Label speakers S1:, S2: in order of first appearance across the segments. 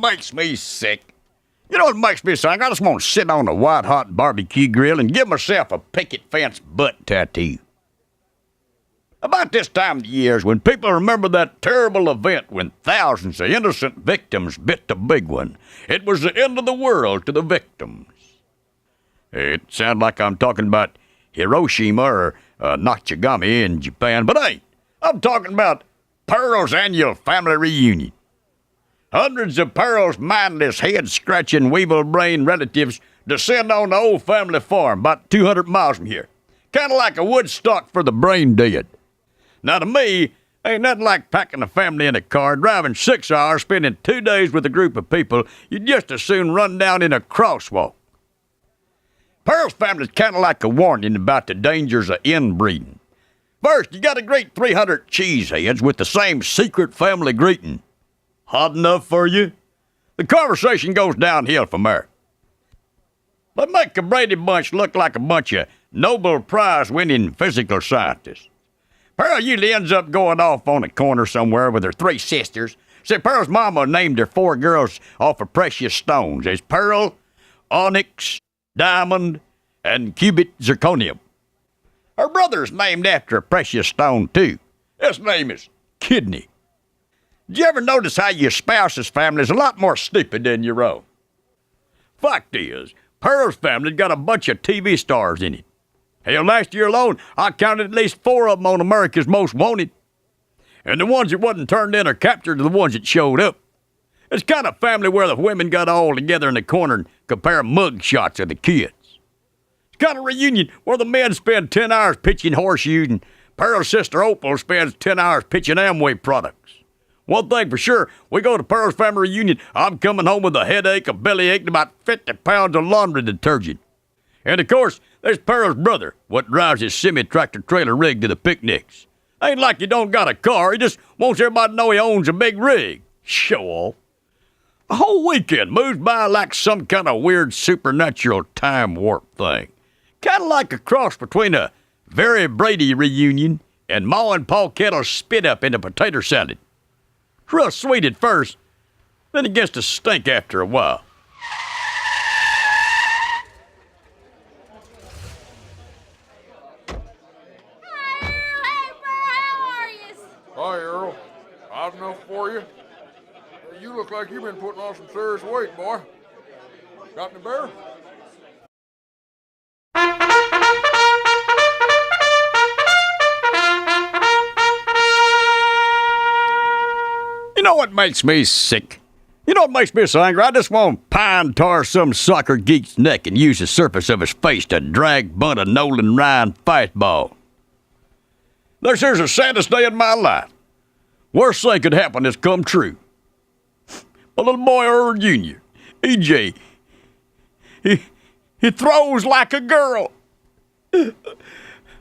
S1: makes me sick? You know what makes me sick? I just want to sit on a white-hot barbecue grill and give myself a picket fence butt tattoo. About this time of the year is when people remember that terrible event when thousands of innocent victims bit the big one. It was the end of the world to the victims. It sounds like I'm talking about Hiroshima or Nagasaki in Japan, but I ain't. I'm talking about Pearl's annual family reunion. Hundreds of Pearl's mindless, head-scratching, weevil-brained relatives descend on the old family farm about 200 miles from here. Kind of like a Woodstock for the brain dead. Now, to me, ain't nothing like packing a family in a car, driving 6 hours, spending 2 days with a group of people you'd just as soon run down in a crosswalk. Pearl's family's kind of like a warning about the dangers of inbreeding. First, you got a great 300 cheeseheads with the same secret family greeting. Hot enough for you? The conversation goes downhill from there. They make a Brady Bunch look like a bunch of Nobel Prize-winning physical scientists. Pearl usually ends up going off on a corner somewhere with her 3 sisters. See, Pearl's mama named her 4 girls off of precious stones. There's Pearl, Onyx, Diamond, and Cubic Zirconium. Her brother's named after a precious stone, too. His name is Kidney. Did you ever notice how your spouse's family is a lot more stupid than your own? Fact is, Pearl's family's got a bunch of TV stars in it. Hell, last year alone, I counted at least 4 of them on America's Most Wanted. And the ones that wasn't turned in or captured are the ones that showed up. It's kind of family where the women got all together in the corner and compare mug shots of the kids. It's kind of reunion where the men spend 10 hours pitching horseshoes and Pearl's sister Opal spends 10 hours pitching Amway products. One thing for sure, we go to Pearl's family reunion, I'm coming home with a headache, a bellyache, and about 50 pounds of laundry detergent. And of course, there's Pearl's brother, what drives his semi-tractor trailer rig to the picnics. Ain't like he don't got a car, he just wants everybody to know he owns a big rig. Show off. The whole weekend moves by like some kind of weird supernatural time warp thing. Kind of like a cross between a Very Brady reunion and Ma and Pa Kettle's spit up into potato salad. It's real sweet at first, then it gets to stink after a while.
S2: Hi, Earl. How's enough for you? You look like you've been putting on some serious weight, boy. Got any beer?
S1: You know what makes me sick? You know what makes me so angry? I just want to pine tar some soccer geek's neck and use the surface of his face to drag bunt a Nolan Ryan fastball. This here's the saddest day of my life. Worst thing could happen has come true. My little boy Earl Jr., EJ, he throws like a girl.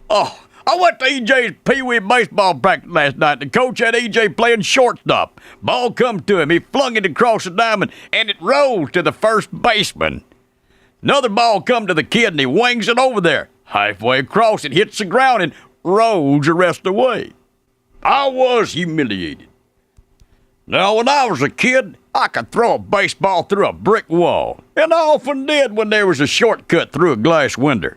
S1: Oh, I went to EJ's Pee-wee baseball practice last night. The coach had EJ playing shortstop. Ball come to him. He flung it across the diamond, and it rolled to the first baseman. Another ball come to the kid, and he wings it over there. Halfway across, it hits the ground and rolls the rest of the way. I was humiliated. Now, when I was a kid, I could throw a baseball through a brick wall, and I often did when there was a shortcut through a glass window.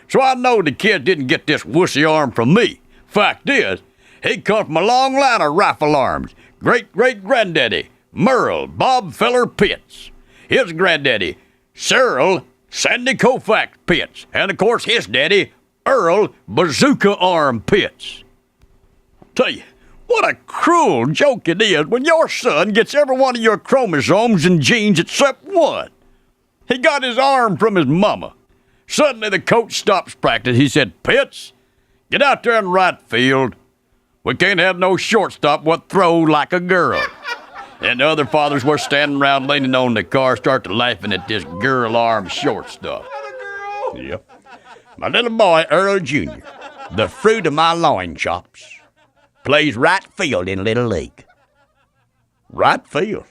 S1: So I know the kid didn't get this wussy arm from me. Fact is, he come from a long line of rifle arms. Great-great-granddaddy, Merle Bob Feller Pitts. His granddaddy, Cyril Sandy Koufax Pitts. And, of course, his daddy, Earl Bazooka Arm Pitts. I'll tell you, what a cruel joke it is when your son gets every one of your chromosomes and genes except one. He got his arm from his mama. Suddenly the coach stops practice. He said, Pitts, get out there in right field. We can't have no shortstop what throw like a girl. And the other fathers were standing around leaning on the car, start to laughing at this girl-armed shortstop. Yep. My little boy, Earl Jr., the fruit of my loin chops, plays right field in Little League. Right field?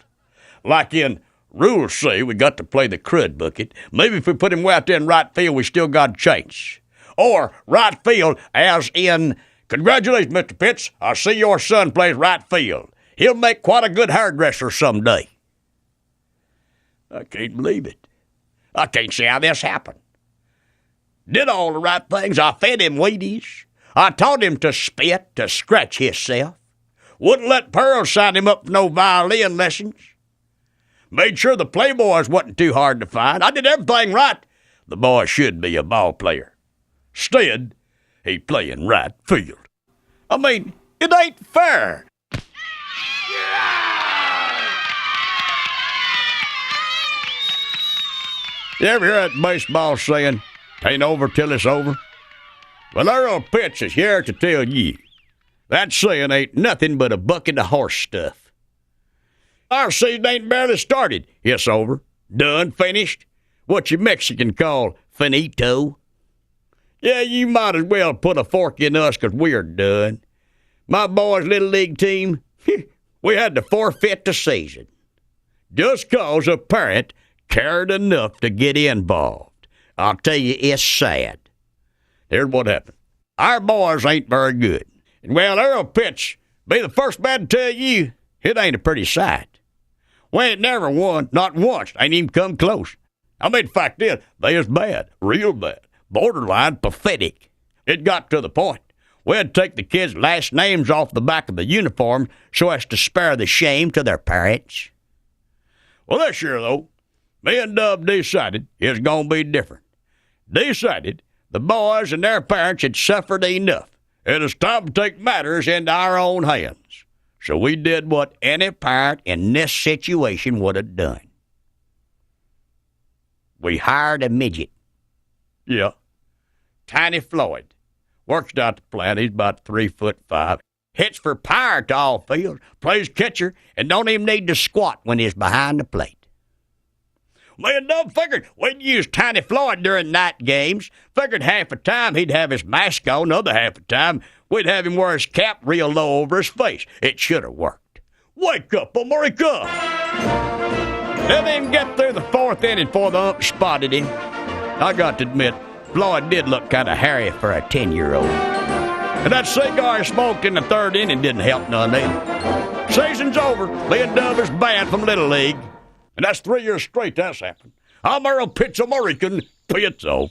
S1: Like in rules say we got to play the crud bucket. Maybe if we put him way out there in right field, we still got a chance. Or right field as in, congratulations, Mr. Pitts. I see your son plays right field. He'll make quite a good hairdresser someday. I can't believe it. I can't see how this happened. Did all the right things. I fed him Wheaties. I taught him to spit, to scratch hisself. Wouldn't let Pearl sign him up for no violin lessons. Made sure the playboys wasn't too hard to find. I did everything right. The boy should be a ball player. Instead, he playing right field. I mean, it ain't fair. You ever hear that baseball saying, "Tain't over till it's over"? Well, Earl Pitts is here to tell you that saying ain't nothing but a bucket of horse stuff. Our season ain't barely started. It's over. Done. Finished. What you Mexican call finito. Yeah, you might as well put a fork in us 'cause we're done. My boys' little league team, we had to forfeit the season. Just 'cause a parent cared enough to get involved. I'll tell you, it's sad. Here's what happened. Our boys ain't very good. And, well, Earl Pitts be the first man to tell you it ain't a pretty sight. We ain't never won, not once. Ain't even come close. I mean, the fact is, they is bad, real bad, borderline pathetic. It got to the point we had to take the kids' last names off the back of the uniform so as to spare the shame to their parents. Well, this year, though, me and Dub decided it's going to be different. Decided the boys and their parents had suffered enough. It was time to take matters into our own hands. So we did what any parent in this situation would have done. We hired a midget. Yeah. Tiny Floyd. Works out the plant. He's about 3'5". Hits for power to all fields. Plays catcher and don't even need to squat when he's behind the plate. Me and Dub figured we'd use Tiny Floyd during night games. Figured half the time he'd have his mask on, other half the time we'd have him wear his cap real low over his face. It should have worked. Wake up, America! Didn't even get through the fourth inning before the ump spotted him. I got to admit, Floyd did look kind of hairy for a 10-year-old. And that cigar he smoked in the third inning didn't help none either. Season's over. Me and Dub is banned from Little League. And that's 3 years straight that's happened. I'm Earl Pitts, American. Pitts off.